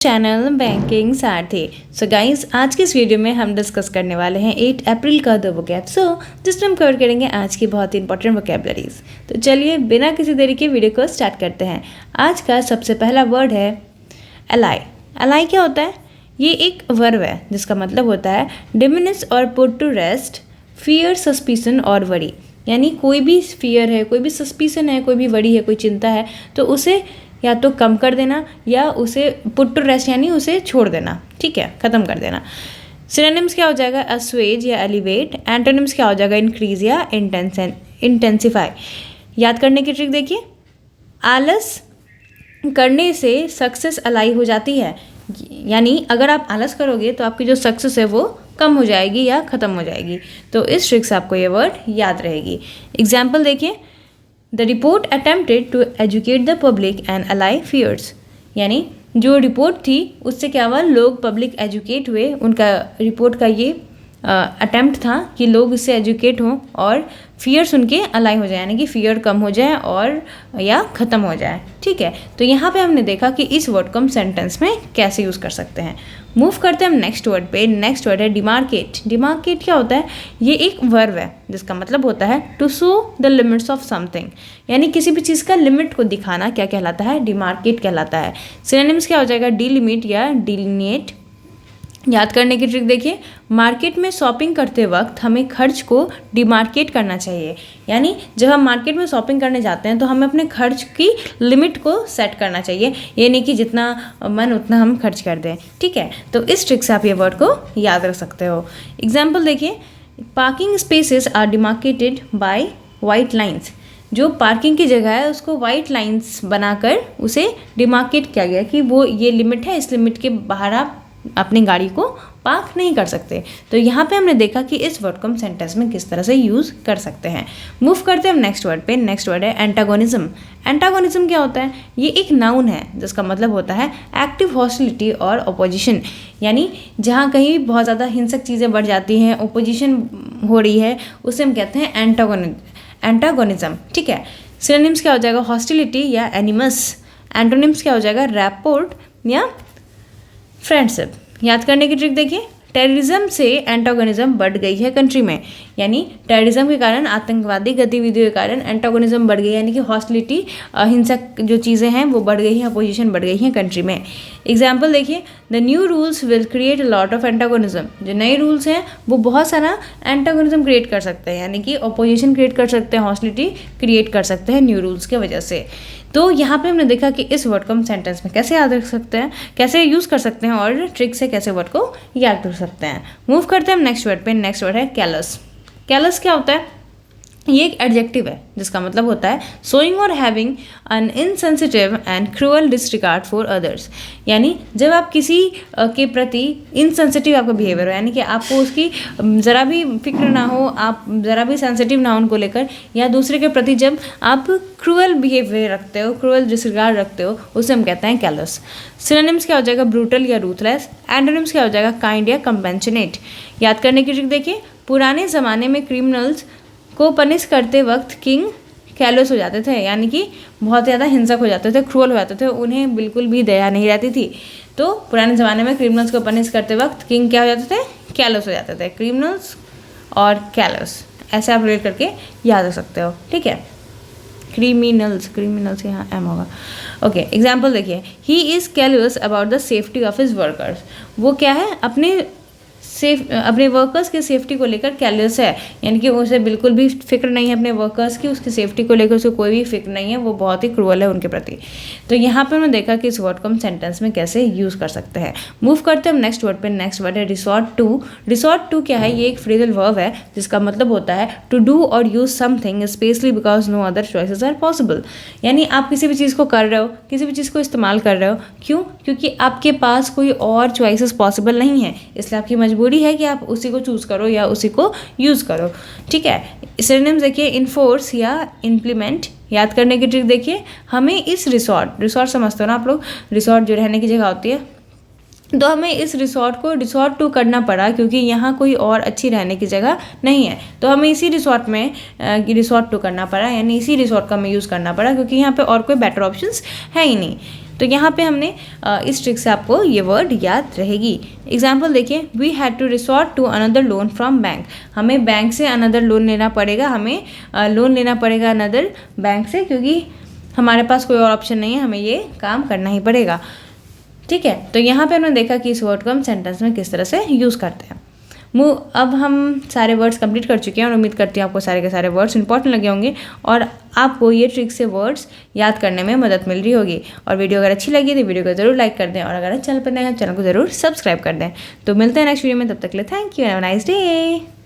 Channel banking सारथी। So guys, आज की इस वीडियो में हम डिस्कस करने वाले हैं 8 अप्रैल का द वोकैब जिसमें हम कवर करेंगे आज की बहुत ही इंपॉर्टेंट वोकैबलरीज। तो चलिए बिना किसी देरी के वीडियो को स्टार्ट करते हैं। आज का सबसे पहला वर्ड है अलाई। अलाई क्या होता है? ये एक वर्ब है जिसका मतलब होता है diminish or put to rest fear, suspicion और वरी। यानी कोई भी फियर है, कोई भी सस्पिशन है, कोई भी वरी है, कोई चिंता है तो उसे या तो कम कर देना या उसे पुट टू रेस्ट यानी उसे छोड़ देना, ठीक है, ख़त्म कर देना। सिनोनिम्स क्या हो जाएगा? अस्वेज या एलिवेट। एंटोनिम्स क्या हो जाएगा? इंक्रीज या इंटेंसिफाई। याद करने की ट्रिक देखिए, आलस करने से सक्सेस अलाई हो जाती है। यानी अगर आप आलस करोगे तो आपकी जो सक्सेस है वो कम हो जाएगी या ख़त्म हो जाएगी। तो इस ट्रिक से आपको ये वर्ड याद रहेगी। एग्जाम्पल देखिए, the report attempted to educate the public and allay fears. यानी जो रिपोर्ट थी उससे क्या हुआ, लोग पब्लिक एजुकेट हुए। उनका रिपोर्ट का ये अटेम्प्ट था कि लोग इससे एजुकेट हों और फियर्स उनके अलाई हो जाए, यानी कि फियर कम हो जाए और या ख़त्म हो जाए, ठीक है। तो यहाँ पे हमने देखा कि इस वर्ड को हम सेंटेंस में कैसे यूज़ कर सकते हैं। मूव करते हैं हम नेक्स्ट वर्ड पे। नेक्स्ट वर्ड है डिमार्केट। डिमार्केट क्या होता है? ये एक वर्ब है जिसका मतलब होता है to show the limits of something. यानी किसी भी चीज़ का लिमिट को दिखाना क्या कहलाता है? डिमार्केट कहलाता है। सिनोनिम्स क्या हो जाएगा? डिलिमिट या डिलिनिएट। याद करने की ट्रिक देखिए, मार्केट में शॉपिंग करते वक्त हमें खर्च को डिमार्केट करना चाहिए। यानी जब हम मार्केट में शॉपिंग करने जाते हैं तो हमें अपने खर्च की लिमिट को सेट करना चाहिए। ये नहीं कि जितना मन उतना हम खर्च कर दें, ठीक है। तो इस ट्रिक से आप ये वर्ड को याद रख सकते हो। एग्जाम्पल देखिए, parking spaces are demarcated by white lines. जो पार्किंग की जगह है उसको वाइट लाइन्स बनाकर उसे डिमार्केट किया गया कि वो ये लिमिट है, इस लिमिट के बाहर आप अपनी गाड़ी को पार्क नहीं कर सकते। तो यहाँ पे हमने देखा कि इस वर्ड को हम सेंटेंस में किस तरह से यूज़ कर सकते हैं। मूव करते हैं हम नेक्स्ट वर्ड पे। नेक्स्ट वर्ड है एंटागोनिज्म। एंटागोनिज्म क्या होता है? ये एक नाउन है जिसका मतलब होता है एक्टिव हॉस्टिलिटी और अपोजिशन। यानी जहाँ कहीं बहुत ज़्यादा हिंसक चीज़ें बढ़ जाती हैं, ओपोजिशन हो रही है, उसे हम कहते हैं एंटागोनिज्म, ठीक है। सिनोनिम्स क्या हो जाएगा? हॉस्टिलिटी या एनिमस। एंटोनिम्स क्या हो जाएगा? रैपोर्ट या फ्रेंडशिप। याद करने की ट्रिक देखिए, टेररिज्म से एंटागोनिज्म बढ़ गई है कंट्री में। यानी टेररिज्म के कारण, आतंकवादी गतिविधियों के कारण एंटागोनिज्म बढ़ गई है, यानी कि हॉस्टिलिटी, हिंसक जो चीज़ें हैं वो बढ़ गई हैं, अपोजिशन बढ़ गई है कंट्री में। एग्जाम्पल देखिए, the new rules will create a lot of antagonism. जो नए रूल्स हैं वो बहुत सारा एंटागोनिज्म क्रिएट कर सकते हैं, यानी कि अपोजिशन क्रिएट कर सकते हैं, हॉस्टिलिटी क्रिएट कर सकते हैं न्यू रूल्स की वजह से। तो यहाँ पे हमने देखा कि इस वर्ड को हम सेंटेंस में कैसे याद रख सकते हैं, कैसे यूज़ कर सकते हैं और ट्रिक से कैसे वर्ड को याद रख सकते हैं। मूव करते हैं हम नेक्स्ट वर्ड पे। नेक्स्ट वर्ड है कैलस। कैलस क्या होता है? ये एक एडजेक्टिव है जिसका मतलब होता है शोइंग और having an insensitive and cruel disregard for others. यानी जब आप किसी के प्रति इनसेंसिटिव आपका बिहेवियर हो, यानी कि आपको उसकी ज़रा भी फिक्र ना हो, आप ज़रा भी सेंसिटिव ना हो उनको लेकर, या दूसरे के प्रति जब आप क्रूअल बिहेवियर रखते हो, क्रूअल डिसरिगार्ड रखते हो, उसे हम कहते हैं कैलस। सिनोनिम्स क्या हो जाएगा? ब्रूटल या रूथलेस। एंटोनिम्स क्या हो जाएगा? काइंड या कंपेंशनेट। याद करने की ट्रिक देखिए, पुराने ज़माने में क्रिमिनल्स को पनिश करते वक्त किंग कैलोस हो जाते थे, यानी कि बहुत ज़्यादा हिंसक हो जाते थे, क्रूअल हो जाते थे, उन्हें बिल्कुल भी दया नहीं रहती थी। तो पुराने ज़माने में क्रिमिनल्स को पनिश करते वक्त किंग क्या हो जाते थे? कैलोस हो जाते थे। क्रिमिनल्स और कैलोस ऐसे आप रिलेट करके याद रख सकते हो, ठीक है। क्रिमिनल्स यहाँ एम होगा, ओके। एग्जाम्पल देखिए, he is callous about the safety of his workers. वो क्या है? अपने वर्कर्स की सेफ्टी को लेकर कैलियस है, यानी कि उसे बिल्कुल भी फिक्र नहीं है अपने वर्कर्स की, उसकी सेफ्टी को लेकर उसे कोई भी फिक्र नहीं है, वो बहुत ही क्रूअल है उनके प्रति। तो यहाँ पे हमने देखा कि इस वर्ड को हम सेंटेंस में कैसे यूज़ कर सकते हैं। मूव करते हैं हम नेक्स्ट वर्ड पे। नेक्स्ट वर्ड है रिसॉर्ट टू। रिसॉर्ट टू क्या है? ये एक फ्रेजल वर्ब है जिसका मतलब होता है to do or use something specially because no other choices are possible. यानी आप किसी भी चीज़ को कर रहे हो, किसी भी चीज़ को इस्तेमाल कर रहे हो, क्यों? क्योंकि आपके पास कोई और चॉइसेस पॉसिबल नहीं है, इसलिए आपकी मजबूरी है कि आप उसी को चूज़ करो या उसी को यूज़ करो, ठीक है। सिनोनिम्स देखिए, इन्फोर्स या इम्प्लीमेंट। याद करने की ट्रिक देखिए, हमें इस रिसॉर्ट समझते हो ना आप लोग, रिसॉर्ट जो रहने की जगह होती है, तो हमें इस रिसॉर्ट को रिसॉर्ट टू करना पड़ा क्योंकि यहाँ कोई और अच्छी रहने की जगह नहीं है। तो हमें इसी रिसॉर्ट में रिसॉर्ट टू करना पड़ा, यानी इसी रिसॉर्ट का हमें यूज़ करना पड़ा क्योंकि यहाँ पे और कोई बेटर ऑप्शंस है ही नहीं। तो यहाँ पे हमने इस ट्रिक से आपको ये वर्ड याद रहेगी। एग्जाम्पल देखिए, we had to resort to another loan from bank. हमें बैंक से अनदर लोन लेना पड़ेगा, हमें लोन लेना पड़ेगा अनदर बैंक से, क्योंकि हमारे पास कोई और ऑप्शन नहीं है, हमें ये काम करना ही पड़ेगा। ठीक है, तो यहाँ पे हमने देखा कि इस वर्ड को हम सेंटेंस में किस तरह से यूज़ करते हैं। अब हम सारे वर्ड्स कंप्लीट कर चुके हैं और उम्मीद करती हूँ आपको सारे के सारे वर्ड्स इंपॉर्टेंट लगे होंगे और आपको ये ट्रिक से वर्ड्स याद करने में मदद मिल रही होगी। और वीडियो अगर अच्छी लगी तो वीडियो को ज़रूर लाइक कर दें और अगर चैनल पर नए हैं चैनल को ज़रूर सब्सक्राइब कर दें। तो मिलते हैं नेक्स्ट वीडियो में, तब तक के लिए thank you, have a nice day.